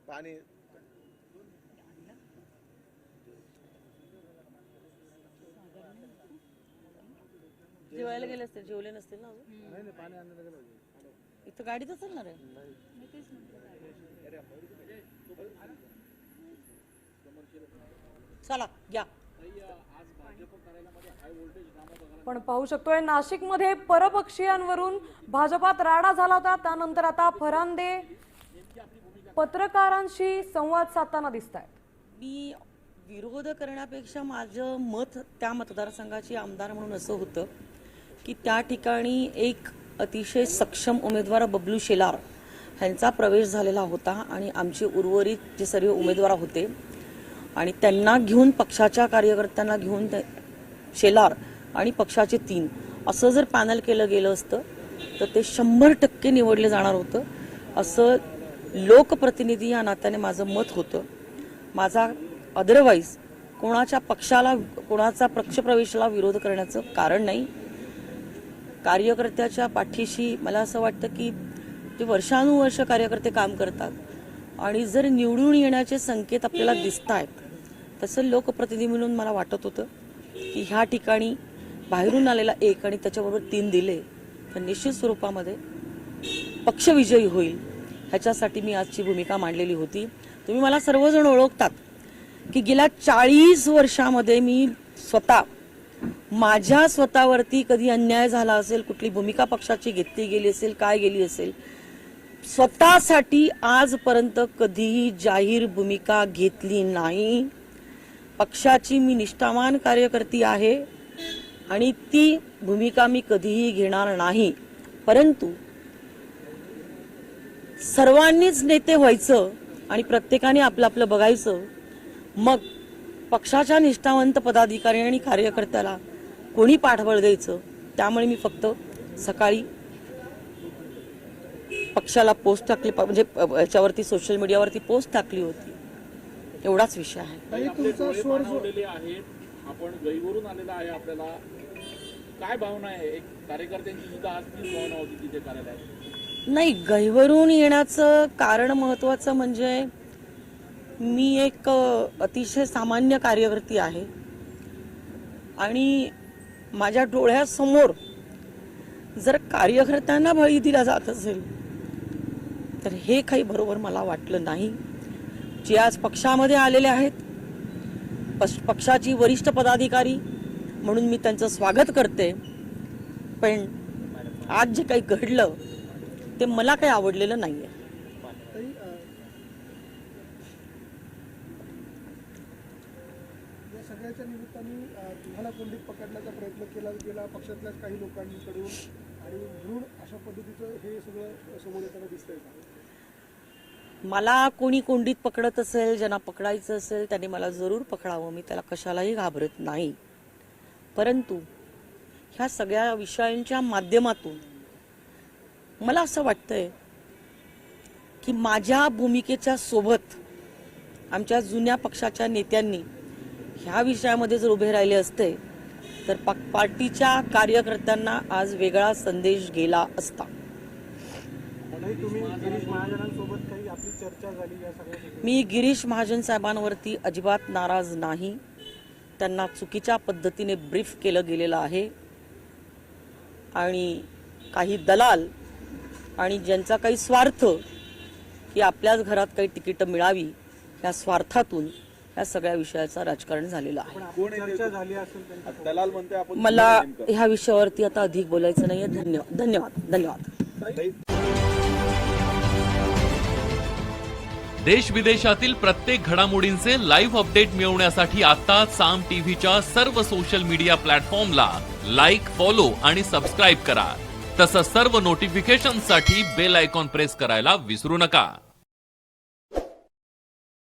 पाणी जेवायला गेले असतील, जेवले नसतील ना अजून. नाही पाणी आणायला गेलं इथं गाडीच चालणार आहे. चला घ्या. पण पाहू शकतोय नाशिकमध्ये परपक्षीयांवरून भाजपात राडा झाला होता. त्यानंतर आता फरांदे पत्रकारांशी संवाद साधताना दिसत आहेत. मी विरोध करण्यापेक्षा माझं मत त्या मतदारसंघाची आमदार म्हणून असं होतं की त्या ठिकाणी एक अतिशय सक्षम उमेदवार बबलू शेलार यांचा प्रवेश झालेला होता आणि आमचे उर्वरित जे सर्व उमेदवार होते आणि त्यांना घेऊन पक्षाच्या कार्यकर्त्यांना घेऊन शेलार आणि पक्षाचे 3 असं जर पॅनल केलं गेलं असतं तर ते 100% निवडले जाणार होतं असं लोकप्रतिनिधी या नात्याने माझं मत होतं. माझा अदरवाईज कोणाच्या पक्षाला कोणाचा पक्षप्रवेशाला विरोध करण्याचं कारण नाही. कार्यकर्त्याच्या पाठीशी मला असं वाटतं की ते वर्षानुवर्ष कार्यकर्ते काम करतात आणि जर निवडून येण्याचे संकेत आपल्याला दिसत आहेत तसं लोकप्रतिनिधी म्हणून मला वाटत होतं की ह्या ठिकाणी बाहेरून आलेला 1 आणि त्याच्याबरोबर 3 दिले तर निश्चित स्वरूपामध्ये पक्ष विजयी होईल. ह्याच्यासाठी मी आजची भूमिका मांडलेली होती. तुम्ही मला सर्वजण ओळखतात की गेल्या 40 वर्षामध्ये मी माझ्या स्वतःवरती कधी अन्याय झाला असेल, कुठली भूमिका पक्षाची घेतली गेली असेल, काय गेली असेल, स्वतःसाठी आजपर्यंत कधीही जाहीर भूमिका घेतली नाही. पक्षाची मी निष्ठावान कार्यकर्ती आहे आणि ती भूमिका मी कधीही घेणार नाही. परंतु सर्वांनीच नेते व्हायचं आणि प्रत्येकाने आपलं आपलं बघायचं. मग पक्षाच्या निष्ठावंत पदाधिकारी आणि कार्यकर्त्याला कोणी पाठबळ द्यायचं. त्यामुळे मी फक्त सकाळी पक्षाला पोस्ट टाकली, म्हणजे याच्यावरती सोशल मीडियावरती पोस्ट टाकली होती. एवढाच विषय आहे. आपण गैवरून आलेला आहे. आपल्याला काय भावना आहे? एक कार्यकर्त्यांची सुद्धा आज तीच भावना होती तिथे कार्यालयात. नाही, गैवरून येण्याचं कारण महत्वाचं म्हणजे मी एक अतिशय सामान्य कार्यकर्ती आहे आणि माझ्या डोळ्यासमोर जर कार्यकर्त्यांना बळी दिला जात असेल तर हे काही बरोबर मला वाटलं नाही. जे आज पक्षामध्ये आलेले आहेत, पक्षाची वरिष्ठ पदाधिकारी म्हणून मी त्यांचं स्वागत करते, पण आज जे काही घडलं ते मला काही आवडलेलं नाहीये. सगळ्याच्या निमित्ताने तुम्हाला कोंडीत पकडण्याचा प्रयत्न केला गेला पक्षातल्या काही लोकांकडून आणि म्हणून अशा पद्धतीचं हे सगळं समोर येताना दिसतंय का? मला कोणी कोंडीत पकडत असेल, ज्यांना पकडायचं असेल त्यांनी मला जरूर पकडावं. मी त्याला कशालाही घाबरत नाही. परंतु ह्या सगळ्या विषयांच्या माध्यमातून मला असं वाटतंय की माझ्या भूमिकेच्या सोबत आमच्या जुन्या पक्षाच्या नेत्यांनी ह्या विषयामध्ये जर उभे राहिले असते तर पार्टीच्या कार्यकर्त्यांना आज वेगळा संदेश गेला असता. मी गिरीश महाजन साहेबांवरती अजिबात नाराज नाही. त्यांना चुकीच्या पद्धतीने ब्रीफ केलं गेलेलं आहे आणि काही दलाल आणि ज्यांचा काही स्वार्थ की आपल्याच घरात काही तिकीट मिळावी या स्वार्थातून या सगळ्या विषयाचं राजकारण झालेलं आहे. मला ह्या विषयावरती आता अधिक बोलायचं नाहीये. धन्यवाद. देश विदेशातील प्रत्येक घडामोडींचे लाईव्ह अपडेट मिळवण्यासाठी आता साम टीव्हीच्या सर्व सोशल मीडिया प्लॅटफॉर्मला लाईक, फॉलो आणि सबस्क्राईब करा. तसंच सर्व नोटिफिकेशनसाठी बेल आयकॉन प्रेस करायला विसरू नका.